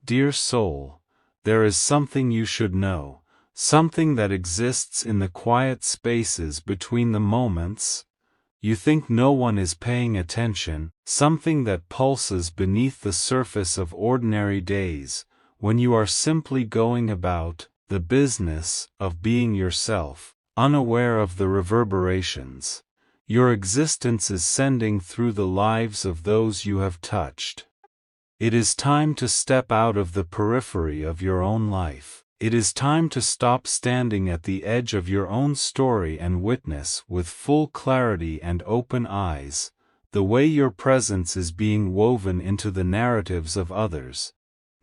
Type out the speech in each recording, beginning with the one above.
dear soul, there is something you should know, something that exists in the quiet spaces between the moments you think no one is paying attention, something that pulses beneath the surface of ordinary days, when you are simply going about the business of being yourself, unaware of the reverberations your existence is sending through the lives of those you have touched. It is time to step out of the periphery of your own life. It is time to stop standing at the edge of your own story and witness with full clarity and open eyes the way your presence is being woven into the narratives of others,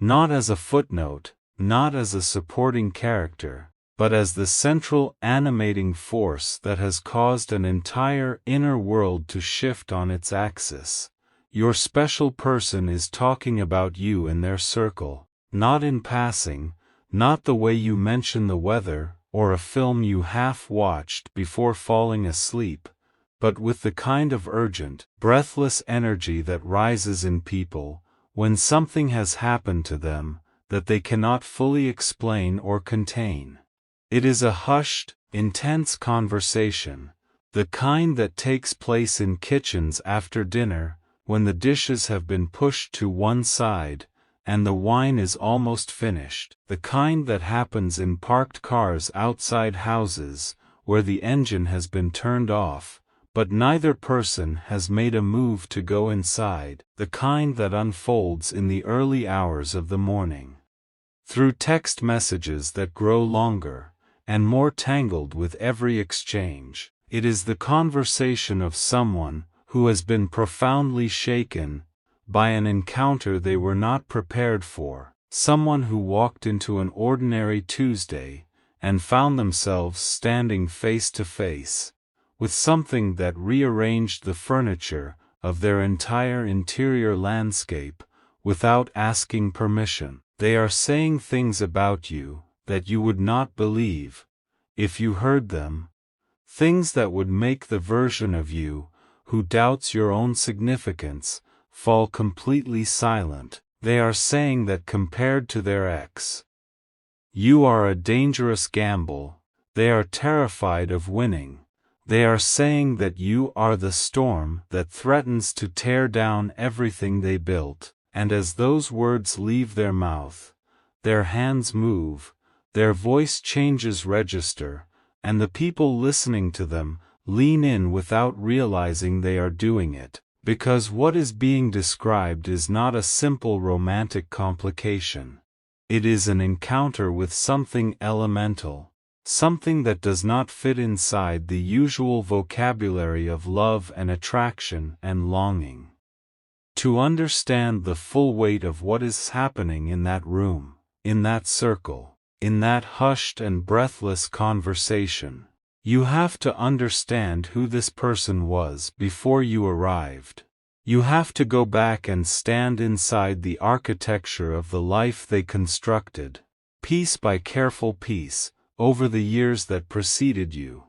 not as a footnote, not as a supporting character, but as the central animating force that has caused an entire inner world to shift on its axis. Your special person is talking about you in their circle, not in passing, not the way you mention the weather or a film you half-watched before falling asleep, but with the kind of urgent, breathless energy that rises in people when something has happened to them that they cannot fully explain or contain. It is a hushed, intense conversation, the kind that takes place in kitchens after dinner, when the dishes have been pushed to one side, and the wine is almost finished, the kind that happens in parked cars outside houses, where the engine has been turned off, but neither person has made a move to go inside, the kind that unfolds in the early hours of the morning. Through text messages that grow longer, and more tangled with every exchange, it is the conversation of someone who has been profoundly shaken by an encounter they were not prepared for, someone who walked into an ordinary Tuesday and found themselves standing face to face with something that rearranged the furniture of their entire interior landscape without asking permission. They are saying things about you that you would not believe if you heard them, things that would make the version of you who doubts your own significance fall completely silent. They are saying that compared to their ex, you are a dangerous gamble. They are terrified of winning. They are saying that you are the storm that threatens to tear down everything they built. And as those words leave their mouth, their hands move, their voice changes register, and the people listening to them lean in without realizing they are doing it, because what is being described is not a simple romantic complication. It is an encounter with something elemental, something that does not fit inside the usual vocabulary of love and attraction and longing. To understand the full weight of what is happening in that room, in that circle, in that hushed and breathless conversation, you have to understand who this person was before you arrived. You have to go back and stand inside the architecture of the life they constructed, piece by careful piece, over the years that preceded you.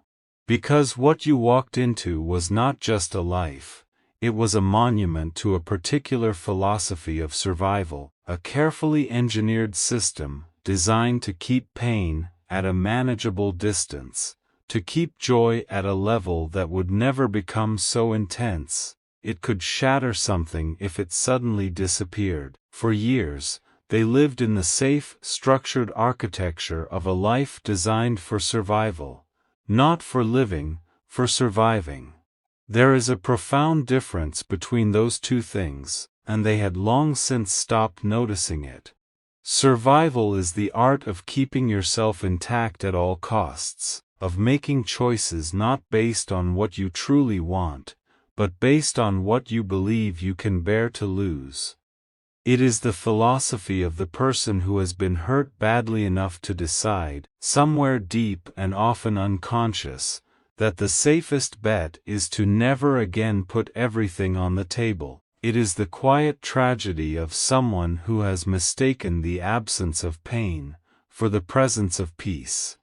Because what you walked into was not just a life. It was a monument to a particular philosophy of survival, a carefully engineered system designed to keep pain at a manageable distance, to keep joy at a level that would never become so intense it could shatter something if it suddenly disappeared. For years, they lived in the safe, structured architecture of a life designed for survival, not for living, for surviving. There is a profound difference between those two things, and they had long since stopped noticing it. Survival is the art of keeping yourself intact at all costs, of making choices not based on what you truly want, but based on what you believe you can bear to lose. It is the philosophy of the person who has been hurt badly enough to decide, somewhere deep and often unconscious, that the safest bet is to never again put everything on the table. It is the quiet tragedy of someone who has mistaken the absence of pain for the presence of peace.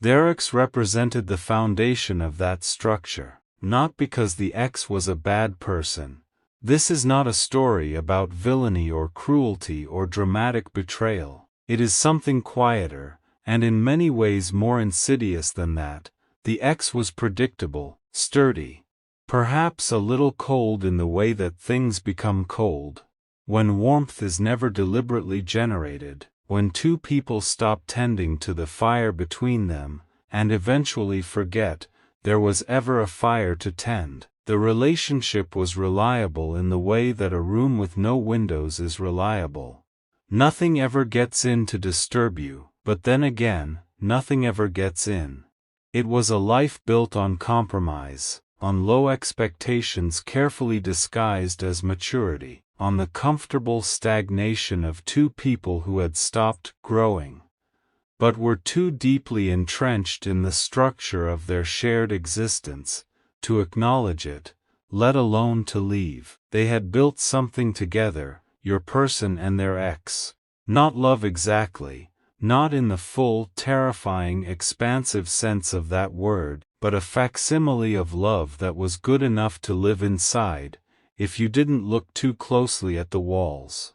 Their ex represented the foundation of that structure, not because the ex was a bad person, This is not a story about villainy or cruelty or dramatic betrayal. It is something quieter, and in many ways more insidious than that. The X was predictable, sturdy. Perhaps a little cold in the way that things become cold. When warmth is never deliberately generated, when two people stop tending to the fire between them, and eventually forget there was ever a fire to tend. The relationship was reliable in the way that a room with no windows is reliable. Nothing ever gets in to disturb you, but then again, nothing ever gets in. It was a life built on compromise, on low expectations carefully disguised as maturity, on the comfortable stagnation of two people who had stopped growing, but were too deeply entrenched in the structure of their shared existence to acknowledge it, let alone to leave. They had built something together, your person and their ex. Not love exactly, not in the full, terrifying, expansive sense of that word, but a facsimile of love that was good enough to live inside, if you didn't look too closely at the walls.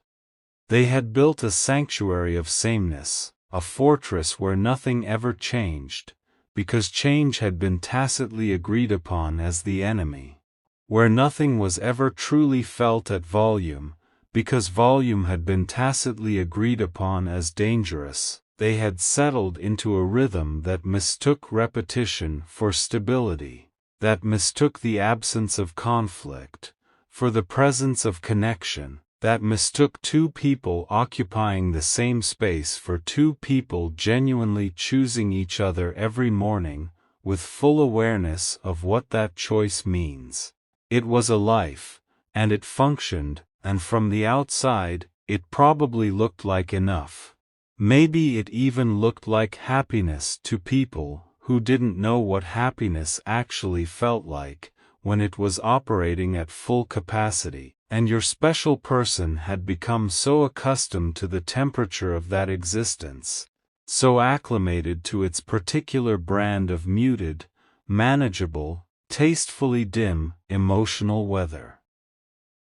They had built a sanctuary of sameness, a fortress where nothing ever changed, because change had been tacitly agreed upon as the enemy. Where nothing was ever truly felt at volume, because volume had been tacitly agreed upon as dangerous. They had settled into a rhythm that mistook repetition for stability, that mistook the absence of conflict for the presence of connection, that mistook two people occupying the same space for two people genuinely choosing each other every morning, with full awareness of what that choice means. It was a life, and it functioned, and from the outside, it probably looked like enough. Maybe it even looked like happiness to people who didn't know what happiness actually felt like when it was operating at full capacity. And your special person had become so accustomed to the temperature of that existence, so acclimated to its particular brand of muted, manageable, tastefully dim, emotional weather,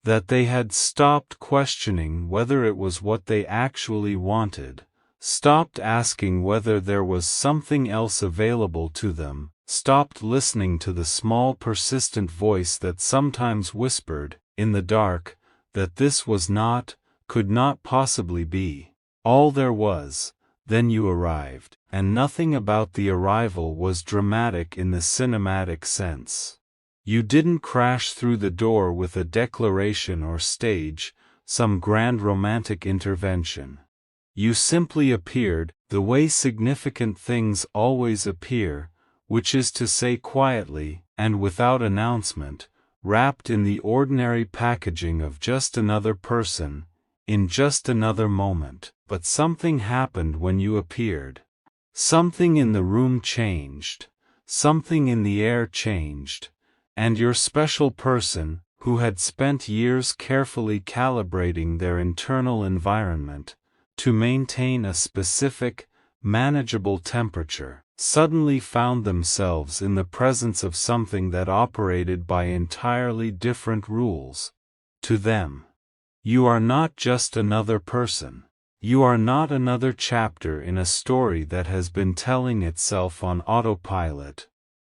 that they had stopped questioning whether it was what they actually wanted, stopped asking whether there was something else available to them, stopped listening to the small persistent voice that sometimes whispered, in the dark, that this was not, could not possibly be, all there was. Then you arrived, and nothing about the arrival was dramatic in the cinematic sense. You didn't crash through the door with a declaration or stage some grand romantic intervention. You simply appeared, the way significant things always appear, which is to say quietly, and without announcement, wrapped in the ordinary packaging of just another person, in just another moment. But something happened when you appeared. Something in the room changed, something in the air changed, and your special person, who had spent years carefully calibrating their internal environment to maintain a specific, manageable temperature, suddenly found themselves in the presence of something that operated by entirely different rules. To them, you are not just another person. You are not another chapter in a story that has been telling itself on autopilot.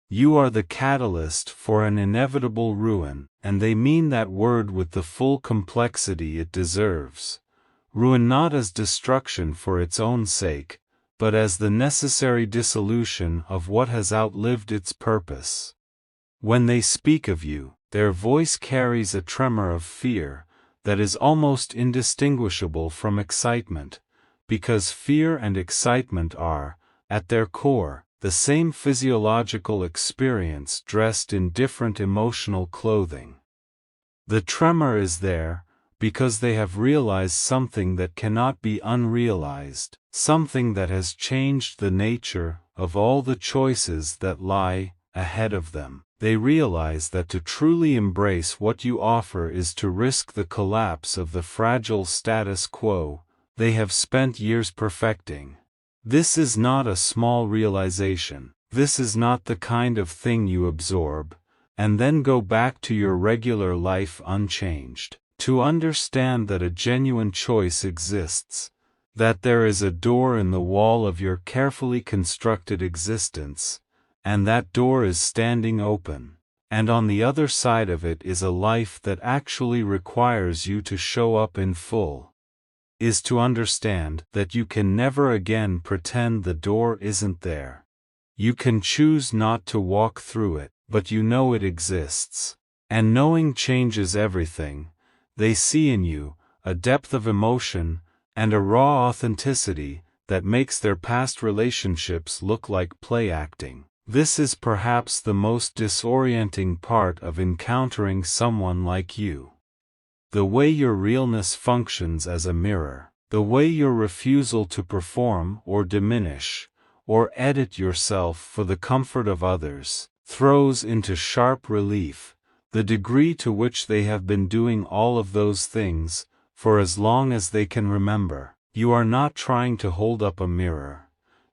You are the catalyst for an inevitable ruin, and they mean that word with the full complexity it deserves. Ruin not as destruction for its own sake, but as the necessary dissolution of what has outlived its purpose. When they speak of you, their voice carries a tremor of fear that is almost indistinguishable from excitement, because fear and excitement are, at their core, the same physiological experience dressed in different emotional clothing. The tremor is there, because they have realized something that cannot be unrealized, something that has changed the nature of all the choices that lie ahead of them. They realize that to truly embrace what you offer is to risk the collapse of the fragile status quo they have spent years perfecting. This is not a small realization. This is not the kind of thing you absorb, and then go back to your regular life unchanged. To understand that a genuine choice exists, that there is a door in the wall of your carefully constructed existence, and that door is standing open, and on the other side of it is a life that actually requires you to show up in full, is to understand that you can never again pretend the door isn't there. You can choose not to walk through it, but you know it exists. And knowing changes everything. They see in you a depth of emotion and a raw authenticity that makes their past relationships look like play acting. This is perhaps the most disorienting part of encountering someone like you. The way your realness functions as a mirror, the way your refusal to perform or diminish, or edit yourself for the comfort of others, throws into sharp relief the degree to which they have been doing all of those things, for as long as they can remember. You are not trying to hold up a mirror.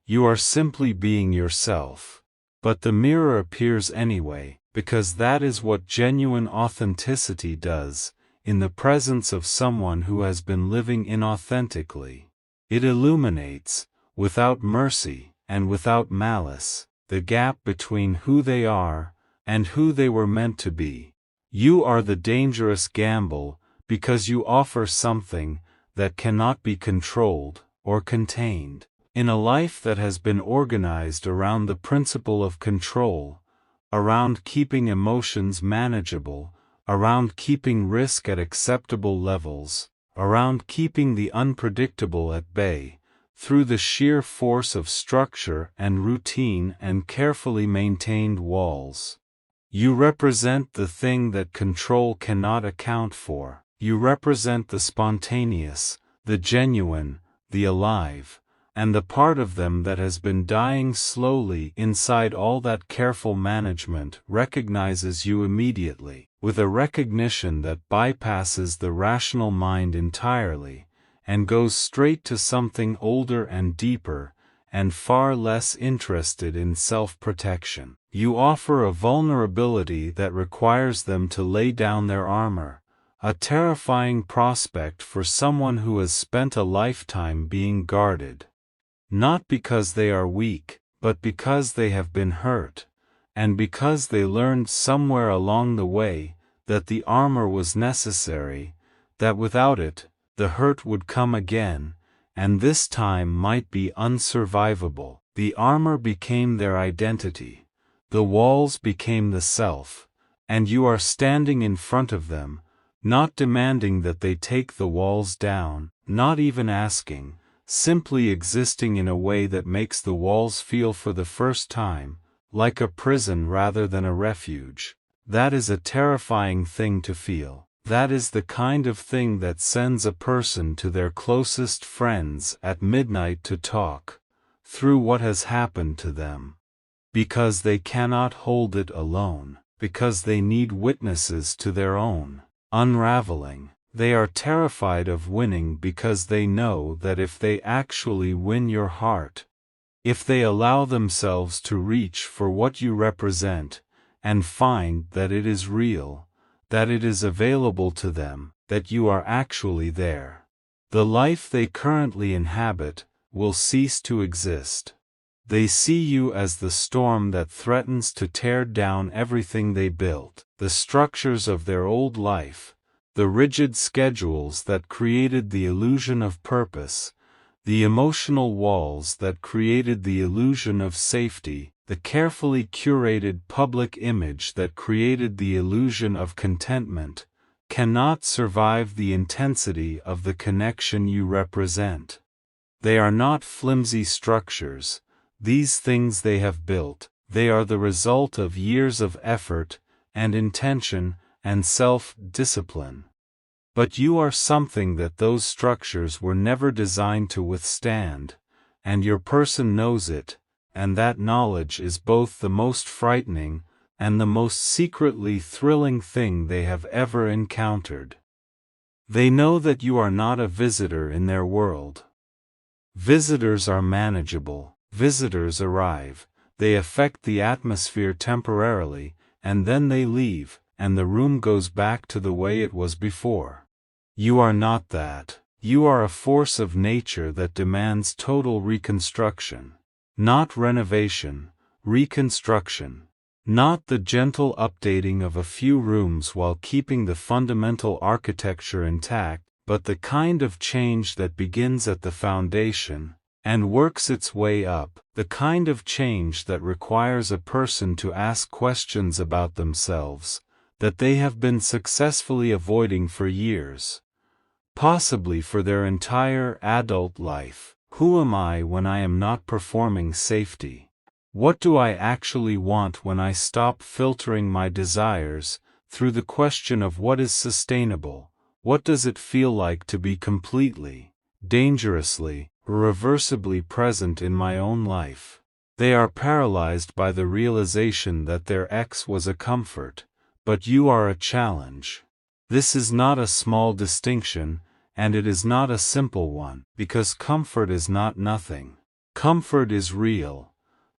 You are simply being yourself. But the mirror appears anyway, because that is what genuine authenticity does, in the presence of someone who has been living inauthentically. It illuminates, without mercy, and without malice, the gap between who they are and who they were meant to be. You are the dangerous gamble because you offer something that cannot be controlled or contained. In a life that has been organized around the principle of control, around keeping emotions manageable, around keeping risk at acceptable levels, around keeping the unpredictable at bay, through the sheer force of structure and routine and carefully maintained walls. You represent the thing that control cannot account for. You represent the spontaneous, the genuine, the alive, and the part of them that has been dying slowly inside all that careful management recognizes you immediately, with a recognition that bypasses the rational mind entirely, and goes straight to something older and deeper, and far less interested in self-protection. You offer a vulnerability that requires them to lay down their armor, a terrifying prospect for someone who has spent a lifetime being guarded. Not because they are weak, but because they have been hurt, and because they learned somewhere along the way that the armor was necessary, that without it, the hurt would come again, and this time might be unsurvivable. The armor became their identity. The walls became the self, and you are standing in front of them, not demanding that they take the walls down, not even asking, simply existing in a way that makes the walls feel for the first time, like a prison rather than a refuge. That is a terrifying thing to feel. That is the kind of thing that sends a person to their closest friends at midnight to talk through what has happened to them. Because they cannot hold it alone, because they need witnesses to their own unraveling. They are terrified of winning because they know that if they actually win your heart, if they allow themselves to reach for what you represent, and find that it is real, that it is available to them, that you are actually there, the life they currently inhabit will cease to exist. They see you as the storm that threatens to tear down everything they built, the structures of their old life, the rigid schedules that created the illusion of purpose, the emotional walls that created the illusion of safety, the carefully curated public image that created the illusion of contentment, cannot survive the intensity of the connection you represent. They are not flimsy structures. These things they have built, they are the result of years of effort, and intention, and self-discipline. But you are something that those structures were never designed to withstand, and your person knows it, and that knowledge is both the most frightening, and the most secretly thrilling thing they have ever encountered. They know that you are not a visitor in their world. Visitors are manageable. Visitors arrive, they affect the atmosphere temporarily, and then they leave, and the room goes back to the way it was before. You are not that. You are a force of nature that demands total reconstruction. Not renovation, reconstruction. Not the gentle updating of a few rooms while keeping the fundamental architecture intact, but the kind of change that begins at the foundation and works its way up, the kind of change that requires a person to ask questions about themselves that they have been successfully avoiding for years, possibly for their entire adult life. Who am I when I am not performing safety? What do I actually want when I stop filtering my desires through the question of what is sustainable? What does it feel like to be completely, dangerously, irreversibly present in my own life? They are paralyzed by the realization that their ex was a comfort, but you are a challenge. This is not a small distinction, and it is not a simple one, because comfort is not nothing. Comfort is real.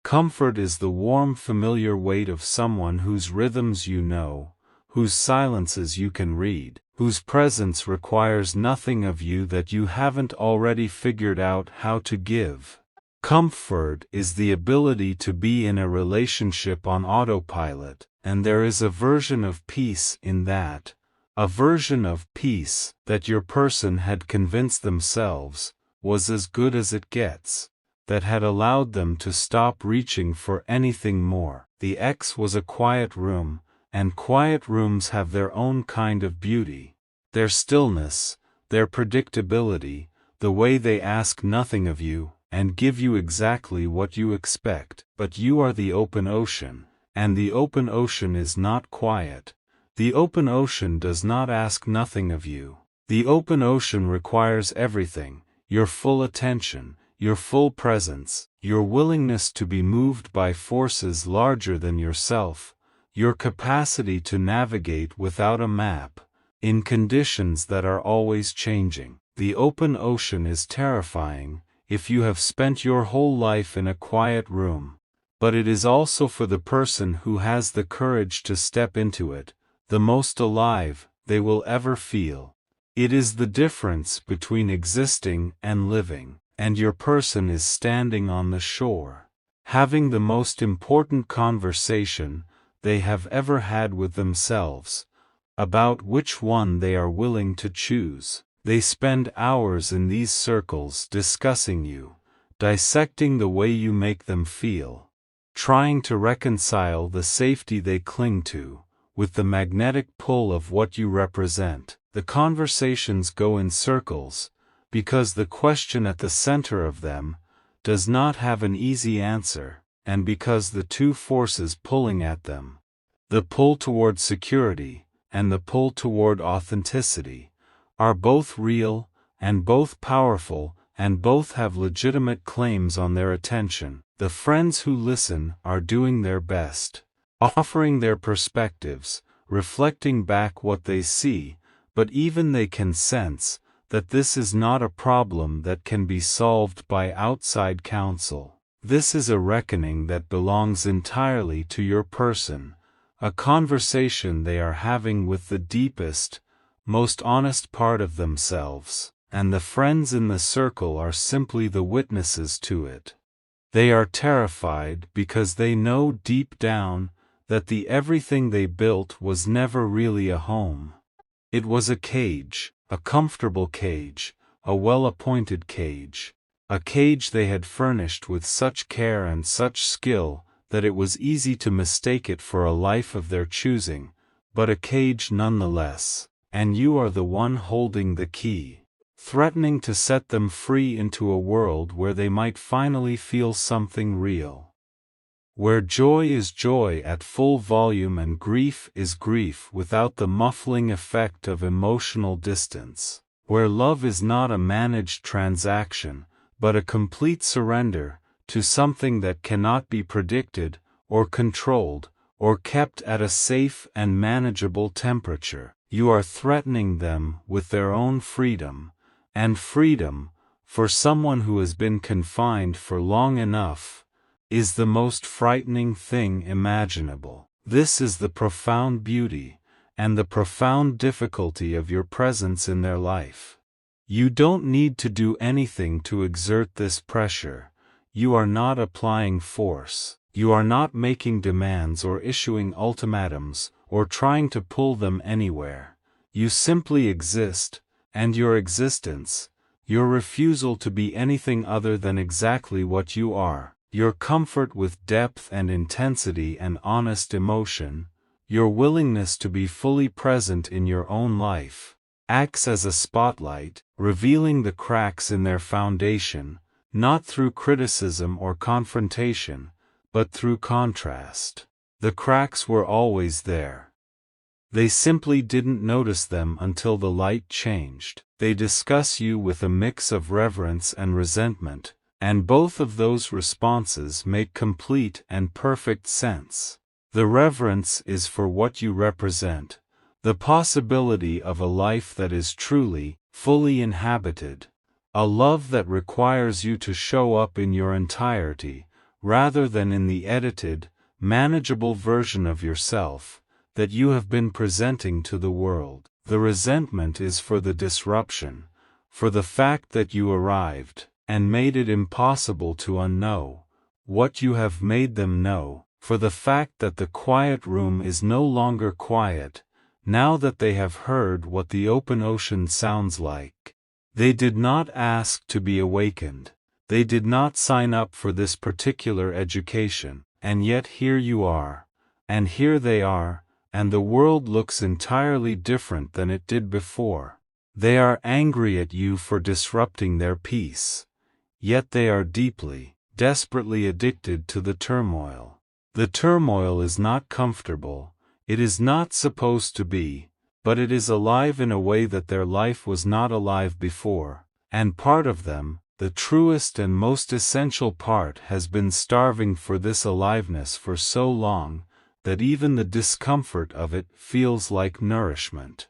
Comfort is the warm familiar weight of someone whose rhythms you know, whose silences you can read, whose presence requires nothing of you that you haven't already figured out how to give. Comfort is the ability to be in a relationship on autopilot, and there is a version of peace in that, a version of peace that your person had convinced themselves was as good as it gets, that had allowed them to stop reaching for anything more. The X was a quiet room, and quiet rooms have their own kind of beauty. Their stillness, their predictability, the way they ask nothing of you, and give you exactly what you expect. But you are the open ocean, and the open ocean is not quiet. The open ocean does not ask nothing of you. The open ocean requires everything, your full attention, your full presence, your willingness to be moved by forces larger than yourself, your capacity to navigate without a map, in conditions that are always changing. The open ocean is terrifying if you have spent your whole life in a quiet room, but it is also for the person who has the courage to step into it, the most alive they will ever feel. It is the difference between existing and living. And your person is standing on the shore, having the most important conversation they have ever had with themselves, about which one they are willing to choose. They spend hours in these circles discussing you, dissecting the way you make them feel, trying to reconcile the safety they cling to with the magnetic pull of what you represent. The conversations go in circles, because the question at the center of them does not have an easy answer, and because the two forces pulling at them, the pull toward security and the pull toward authenticity, are both real and both powerful and both have legitimate claims on their attention. The friends who listen are doing their best, offering their perspectives, reflecting back what they see, but even they can sense that this is not a problem that can be solved by outside counsel. This is a reckoning that belongs entirely to your person, a conversation they are having with the deepest, most honest part of themselves, and the friends in the circle are simply the witnesses to it. They are terrified because they know deep down that the everything they built was never really a home. It was a cage. A comfortable cage, a well-appointed cage, a cage they had furnished with such care and such skill that it was easy to mistake it for a life of their choosing, but a cage nonetheless, and you are the one holding the key, threatening to set them free into a world where they might finally feel something real. Where joy is joy at full volume and grief is grief without the muffling effect of emotional distance. Where love is not a managed transaction, but a complete surrender to something that cannot be predicted, or controlled, or kept at a safe and manageable temperature. You are threatening them with their own freedom, and freedom, for someone who has been confined for long enough, is the most frightening thing imaginable. This is the profound beauty, and the profound difficulty of your presence in their life. You don't need to do anything to exert this pressure. You are not applying force. You are not making demands or issuing ultimatums, or trying to pull them anywhere. You simply exist, and your existence, your refusal to be anything other than exactly what you are, your comfort with depth and intensity and honest emotion, your willingness to be fully present in your own life, acts as a spotlight, revealing the cracks in their foundation, not through criticism or confrontation, but through contrast. The cracks were always there. They simply didn't notice them until the light changed. They discuss you with a mix of reverence and resentment, and both of those responses make complete and perfect sense. The reverence is for what you represent, the possibility of a life that is truly, fully inhabited, a love that requires you to show up in your entirety, rather than in the edited, manageable version of yourself that you have been presenting to the world. The resentment is for the disruption, for the fact that you arrived, and made it impossible to unknow what you have made them know, for the fact that the quiet room is no longer quiet, now that they have heard what the open ocean sounds like. They did not ask to be awakened. They did not sign up for this particular education, and yet here you are, and here they are, and the world looks entirely different than it did before. They are angry at you for disrupting their peace, yet they are deeply, desperately addicted to the turmoil. The turmoil is not comfortable, it is not supposed to be, but it is alive in a way that their life was not alive before, and part of them, the truest and most essential part, has been starving for this aliveness for so long, that even the discomfort of it feels like nourishment.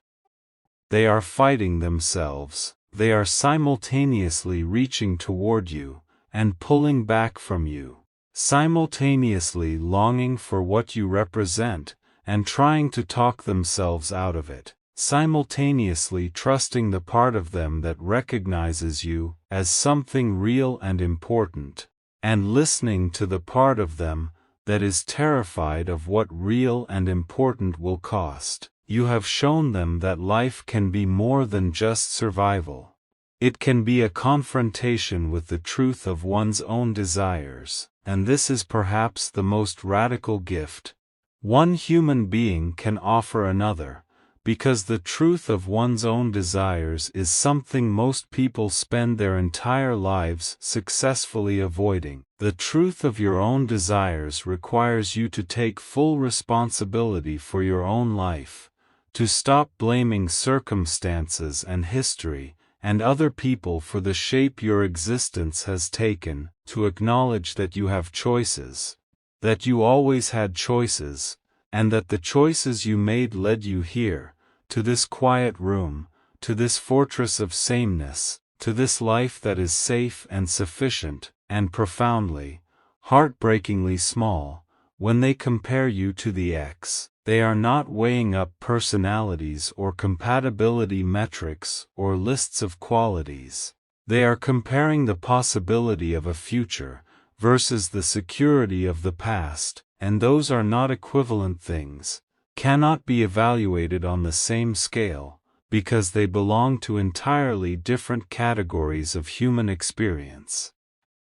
They are fighting themselves, they are simultaneously reaching toward you, and pulling back from you, simultaneously longing for what you represent, and trying to talk themselves out of it, simultaneously trusting the part of them that recognizes you as something real and important, and listening to the part of them that is terrified of what real and important will cost. You have shown them that life can be more than just survival. It can be a confrontation with the truth of one's own desires, and this is perhaps the most radical gift one human being can offer another, because the truth of one's own desires is something most people spend their entire lives successfully avoiding. The truth of your own desires requires you to take full responsibility for your own life, to stop blaming circumstances and history and other people for the shape your existence has taken, to acknowledge that you have choices, that you always had choices, and that the choices you made led you here, to this quiet room, to this fortress of sameness, to this life that is safe and sufficient, and profoundly, heartbreakingly small. When they compare you to the X, they are not weighing up personalities or compatibility metrics or lists of qualities. They are comparing the possibility of a future versus the security of the past, and those are not equivalent things, cannot be evaluated on the same scale, because they belong to entirely different categories of human experience.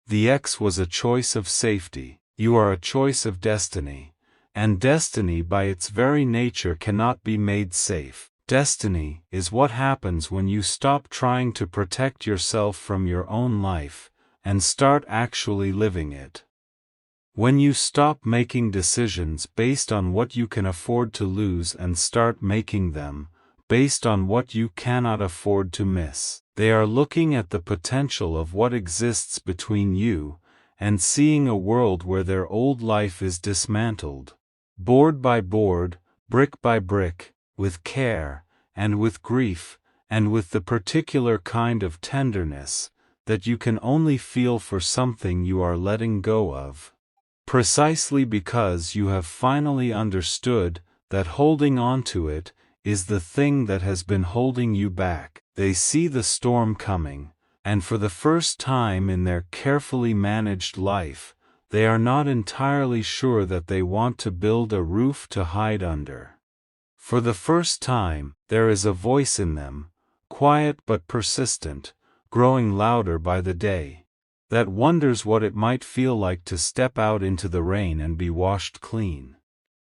The X was a choice of safety, you are a choice of destiny, and destiny by its very nature cannot be made safe. Destiny is what happens when you stop trying to protect yourself from your own life, and start actually living it. When you stop making decisions based on what you can afford to lose and start making them based on what you cannot afford to miss, they are looking at the potential of what exists between you and seeing a world where their old life is dismantled, board by board, brick by brick, with care, and with grief, and with the particular kind of tenderness that you can only feel for something you are letting go of. precisely because you have finally understood that holding on to it is the thing that has been holding you back. They see the storm coming, and for the first time in their carefully managed life, they are not entirely sure that they want to build a roof to hide under. For the first time, there is a voice in them, quiet but persistent, growing louder by the day, that wonders what it might feel like to step out into the rain and be washed clean.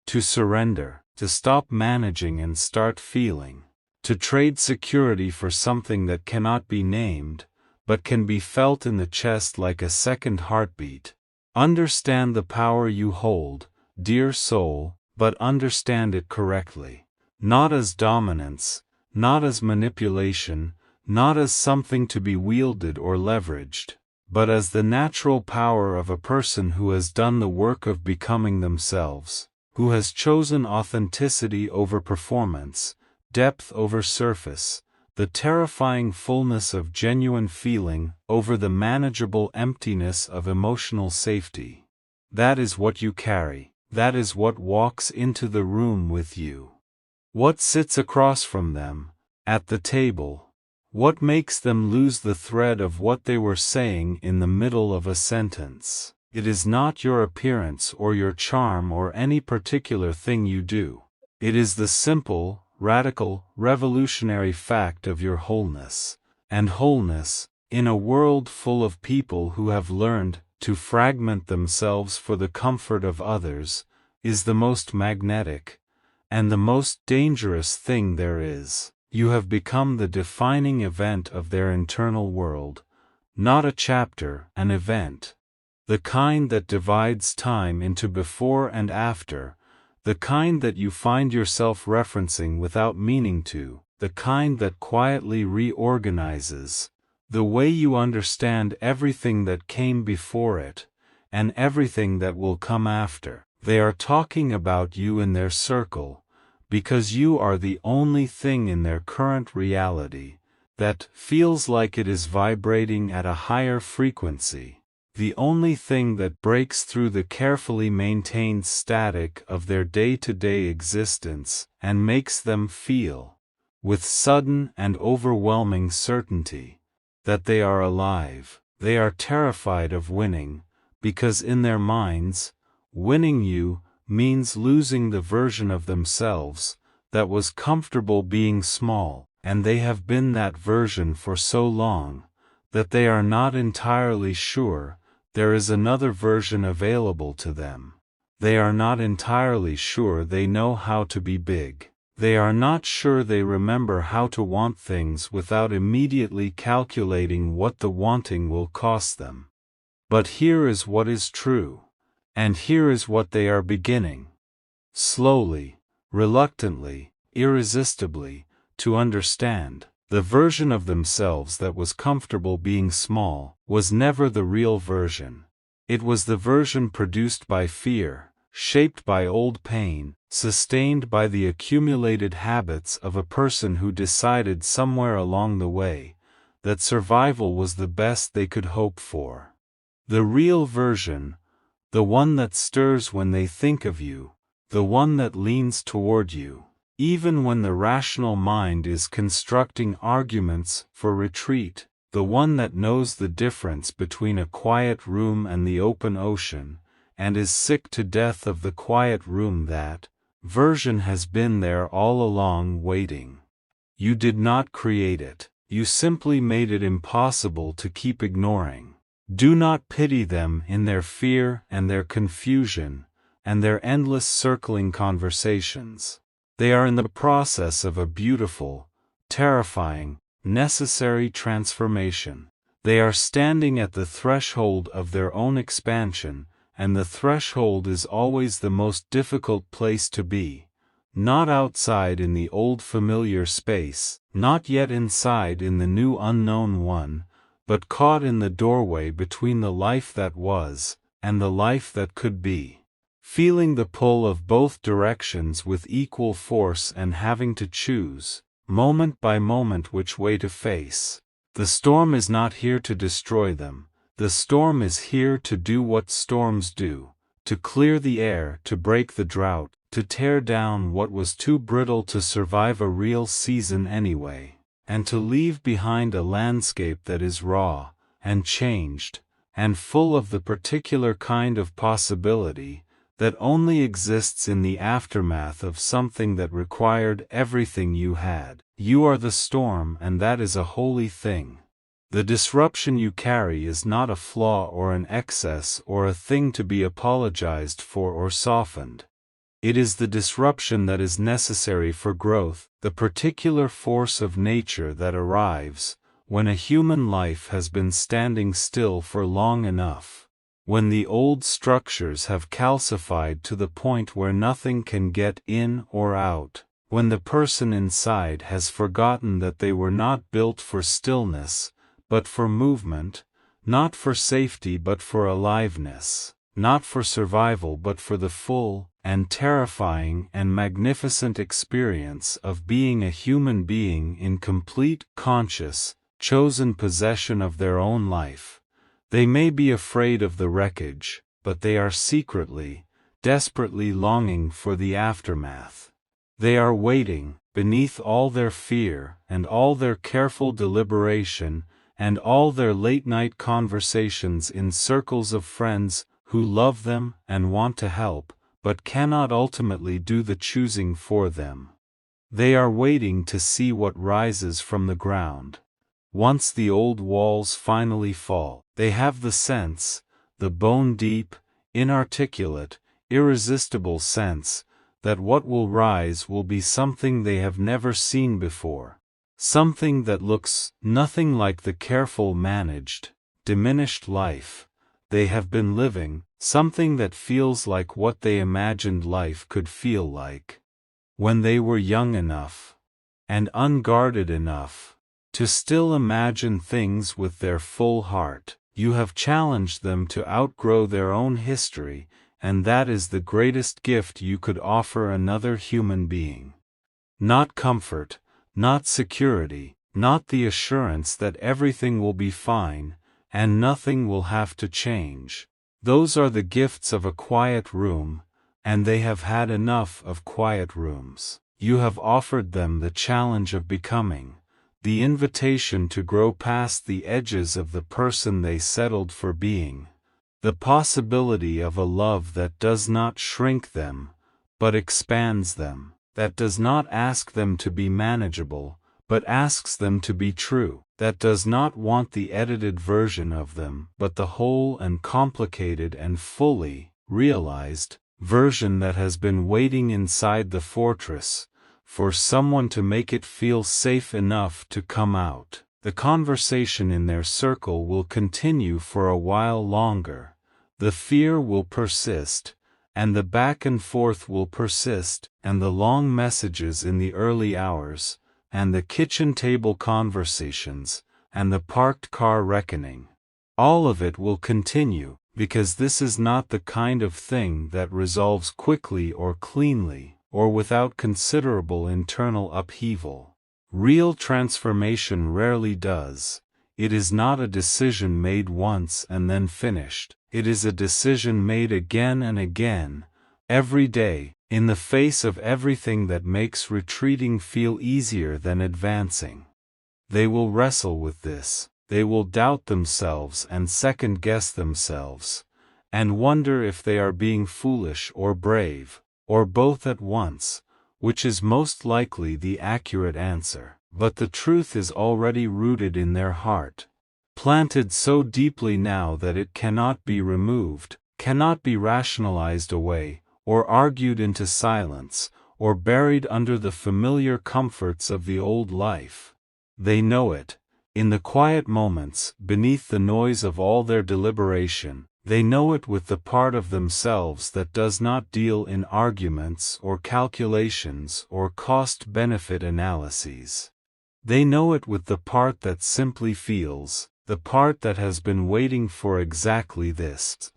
To surrender, to stop managing and start feeling, to trade security for something that cannot be named, but can be felt in the chest like a second heartbeat. Understand the power you hold, dear soul, but understand it correctly. Not as dominance, not as manipulation, not as something to be wielded or leveraged, but as the natural power of a person who has done the work of becoming themselves, who has chosen authenticity over performance, depth over surface, the terrifying fullness of genuine feeling over the manageable emptiness of emotional safety. That is what you carry, that is what walks into the room with you. What sits across from them, at the table? What makes them lose the thread of what they were saying in the middle of a sentence? It is not your appearance or your charm or any particular thing you do. It is the simple, radical, revolutionary fact of your wholeness. And wholeness, in a world full of people who have learned to fragment themselves for the comfort of others, is the most magnetic and the most dangerous thing there is. You have become the defining event of their internal world, not a chapter, an event. The kind that divides time into before and after, the kind that you find yourself referencing without meaning to, the kind that quietly reorganizes the way you understand everything that came before it, and everything that will come after. They are talking about you in their circle, because you are the only thing in their current reality that feels like it is vibrating at a higher frequency, the only thing that breaks through the carefully maintained static of their day-to-day existence and makes them feel, with sudden and overwhelming certainty, that they are alive. They are terrified of winning, because in their minds, winning you means losing the version of themselves that was comfortable being small, and they have been that version for so long that they are not entirely sure there is another version available to them. They are not entirely sure they know how to be big. They are not sure they remember how to want things without immediately calculating what the wanting will cost them. But here is what is true. And here is what they are beginning, slowly, reluctantly, irresistibly, to understand. The version of themselves that was comfortable being small was never the real version. It was the version produced by fear, shaped by old pain, sustained by the accumulated habits of a person who decided somewhere along the way that survival was the best they could hope for. The real version, the one that stirs when they think of you, the one that leans toward you, even when the rational mind is constructing arguments for retreat, the one that knows the difference between a quiet room and the open ocean, and is sick to death of the quiet room. That version has been there all along, waiting. You did not create it, you simply made it impossible to keep ignoring. Do not pity them in their fear and their confusion, and their endless circling conversations. They are in the process of a beautiful, terrifying, necessary transformation. They are standing at the threshold of their own expansion, and the threshold is always the most difficult place to be. Not outside in the old familiar space, not yet inside in the new unknown one, but caught in the doorway between the life that was and the life that could be, feeling the pull of both directions with equal force and having to choose, moment by moment, which way to face. The storm is not here to destroy them, the storm is here to do what storms do, to clear the air, to break the drought, to tear down what was too brittle to survive a real season anyway, and to leave behind a landscape that is raw, and changed, and full of the particular kind of possibility that only exists in the aftermath of something that required everything you had. You are the storm, and that is a holy thing. The disruption you carry is not a flaw or an excess or a thing to be apologized for or softened. It is the disruption that is necessary for growth, the particular force of nature that arrives when a human life has been standing still for long enough, when the old structures have calcified to the point where nothing can get in or out, when the person inside has forgotten that they were not built for stillness, but for movement, not for safety but for aliveness, not for survival but for the full and terrifying and magnificent experience of being a human being in complete, conscious, chosen possession of their own life. They may be afraid of the wreckage, but they are secretly, desperately longing for the aftermath. They are waiting, beneath all their fear and all their careful deliberation and all their late-night conversations in circles of friends who love them and want to help, but cannot ultimately do the choosing for them. They are waiting to see what rises from the ground. Once the old walls finally fall, they have the sense, the bone-deep, inarticulate, irresistible sense, that what will rise will be something they have never seen before, something that looks nothing like the careful managed, diminished life they have been living, something that feels like what they imagined life could feel like when they were young enough and unguarded enough to still imagine things with their full heart. You have challenged them to outgrow their own history, and that is the greatest gift you could offer another human being. Not comfort, not security, not the assurance that everything will be fine, and nothing will have to change. Those are the gifts of a quiet room, and they have had enough of quiet rooms. You have offered them the challenge of becoming, the invitation to grow past the edges of the person they settled for being, the possibility of a love that does not shrink them, but expands them, that does not ask them to be manageable, but asks them to be true, that does not want the edited version of them, but the whole and complicated and fully realized version that has been waiting inside the fortress, for someone to make it feel safe enough to come out. The conversation in their circle will continue for a while longer. The fear will persist, and the back and forth will persist, and the long messages in the early hours, and the kitchen table conversations, and the parked car reckoning. All of it will continue, because this is not the kind of thing that resolves quickly or cleanly, or without considerable internal upheaval. Real transformation rarely does. It is not a decision made once and then finished. It is a decision made again and again, every day, in the face of everything that makes retreating feel easier than advancing. They will wrestle with this. They will doubt themselves and second-guess themselves, and wonder if they are being foolish or brave, or both at once, which is most likely the accurate answer. But the truth is already rooted in their heart, planted so deeply now that it cannot be removed, cannot be rationalized away, or argued into silence, or buried under the familiar comforts of the old life. They know it. In the quiet moments, beneath the noise of all their deliberation, they know it with the part of themselves that does not deal in arguments or calculations or cost-benefit analyses. They know it with the part that simply feels, the part that has been waiting for exactly this,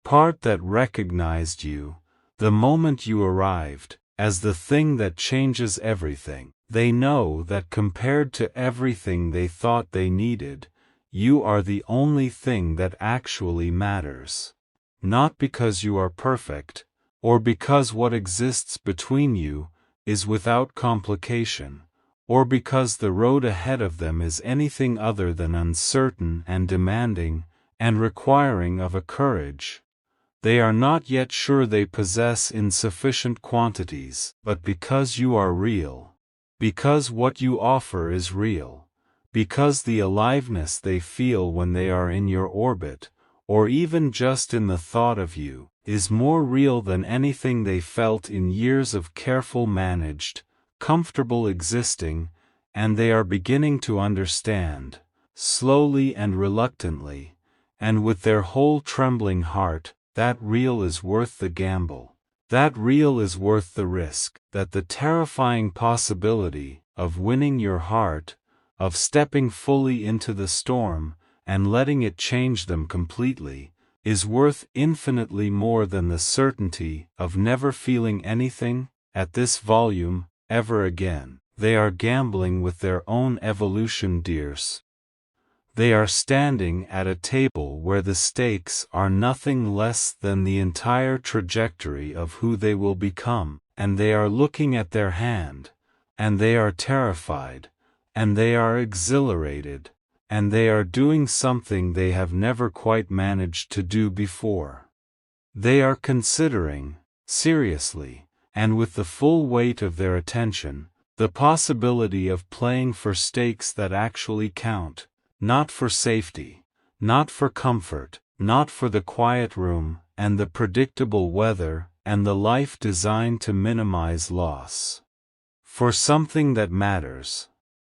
part that recognized you, the moment you arrived, as the thing that changes everything. They know that compared to everything they thought they needed, you are the only thing that actually matters. not because you are perfect, or because what exists between you is without complication, or because the road ahead of them is anything other than uncertain and demanding, and requiring of a courage they are not yet sure they possess in sufficient quantities, but because you are real, because what you offer is real, because the aliveness they feel when they are in your orbit, or even just in the thought of you, is more real than anything they felt in years of careful managed, comfortable existing, and they are beginning to understand, slowly and reluctantly, and with their whole trembling heart, that real is worth the gamble, that real is worth the risk, that the terrifying possibility of winning your heart, of stepping fully into the storm, and letting it change them completely, is worth infinitely more than the certainty of never feeling anything, at this volume, ever again. They are gambling with their own evolution, dears. They are standing at a table where the stakes are nothing less than the entire trajectory of who they will become, and they are looking at their hand, and they are terrified, and they are exhilarated, and they are doing something they have never quite managed to do before. They are considering, seriously, and with the full weight of their attention, the possibility of playing for stakes that actually count. Not for safety, not for comfort, not for the quiet room, and the predictable weather, and the life designed to minimize loss. For something that matters.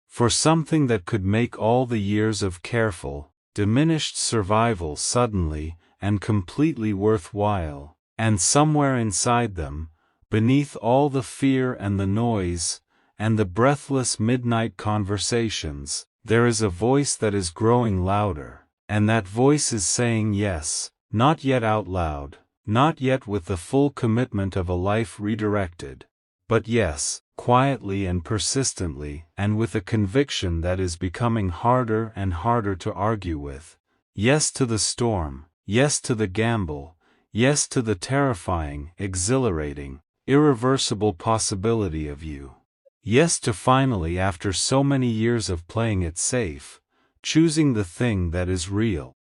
For something that could make all the years of careful, diminished survival suddenly and completely worthwhile, and somewhere inside them, beneath all the fear and the noise, and the breathless midnight conversations, there is a voice that is growing louder, and that voice is saying yes, not yet out loud, not yet with the full commitment of a life redirected, but yes, quietly and persistently, and with a conviction that is becoming harder and harder to argue with. Yes to the storm, yes to the gamble, yes to the terrifying, exhilarating, irreversible possibility of you. Yes to finally, after so many years of playing it safe, choosing the thing that is real.